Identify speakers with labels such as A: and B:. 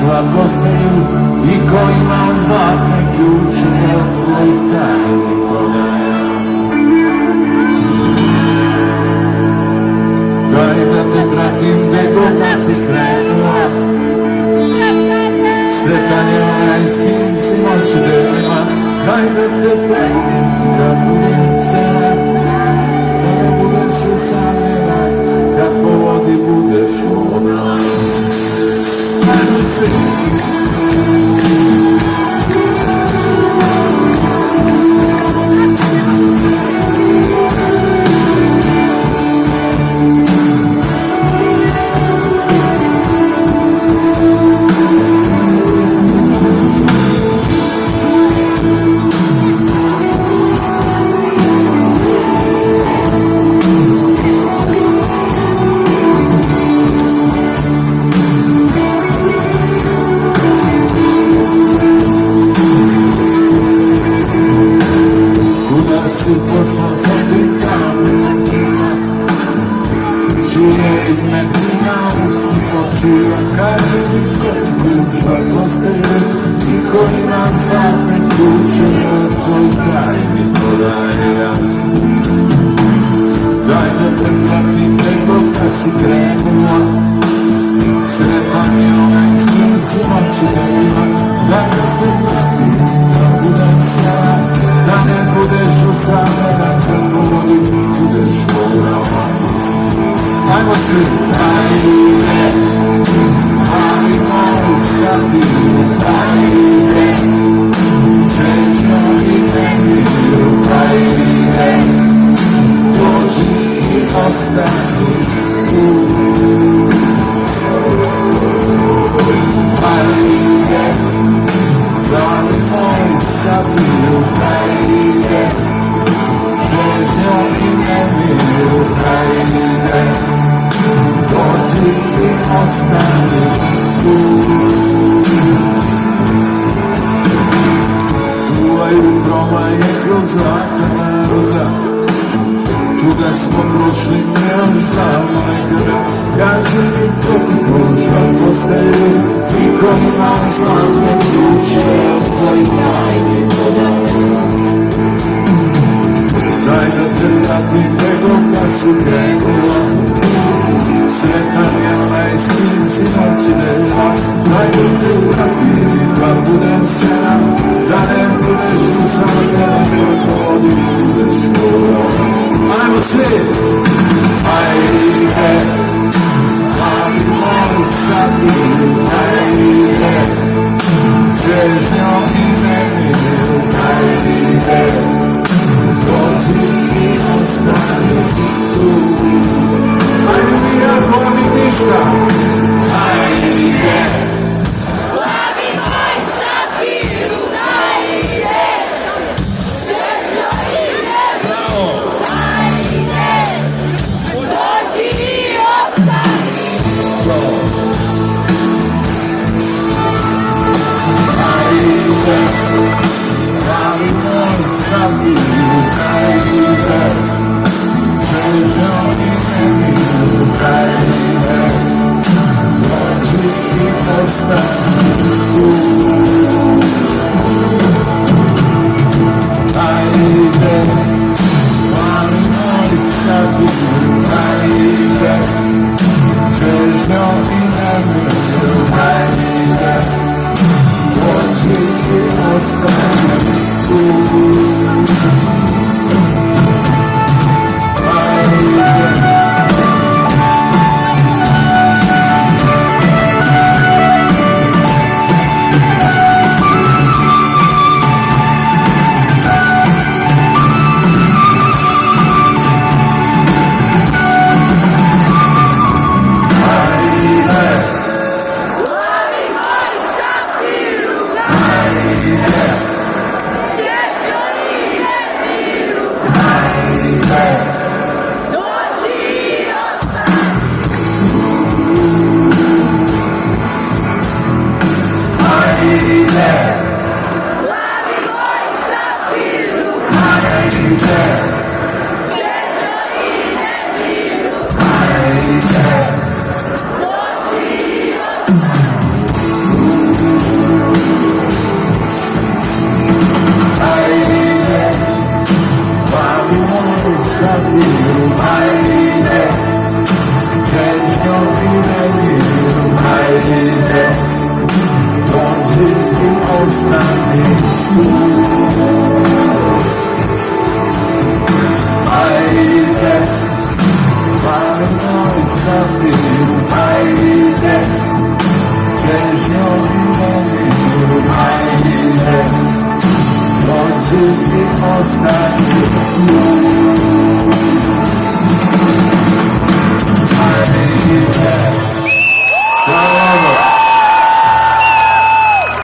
A: mozla postaju i ko ima zlatne ključe od tvojih tajnih prodaja. Daj da te pratim gde god da si krenula, sretan je onaj s kim si noću delila. Daj da te pratim da budem cela, da ne budeš usamljena, kad po vodi budeš hodala. Ajmo se! Pošla sam ti kamerima, čuo i medina usni počila. Kaže mi ko ti kuća postaje i ko ima zlatne kuće od tvojih tajnih prodaja. Daj da te pratim nego kad si krenula, sretan je onaj s kim si noću delila. Daj da te pratim da budem sjela, da ne budeš usamljena, kad po vodi budeš hodala. Ajmo svi! Ajde, ali moj satiru, ajde, čežno i nemiru, ajde, dođi i ostani tu. Ajde, ali moj satiru, ajde, čežno i nemiru, ajde, dođi i ostani tu. Čuvaju promaje kroz zlata naroda, tuda smo prošli još davno nekada. Kaži mi ko ti kuća postaje i ko ima zlatne ključe od tvojih tajnih prodaja. Daj da te pratim nego kad si krenula, sretan je onaj s kim si noći delila. Daj da te pratim i kad budem cena, da ne budeš usamljena, kad po vodi budeš hodala. Ajmo svi! Ajde, ali moj satiru, ajde, čežnjo i nemiru, ajde, dođi i ostani tu. Ajde mi ja volim ništa. Ajde.
B: Plavi moj safiru, ajde. Čežnjo i nemiru, ajde. Dođi i ostani tu.
A: Ajde. Plavi moj safiru, ajde. Čežnjo i nemiru, ajde, dođi i ostani tu. Ajde, mali moj safiru, ajde, čežnjo i nemiru, ajde, dođi i ostani tu. pierwszy i ostatni.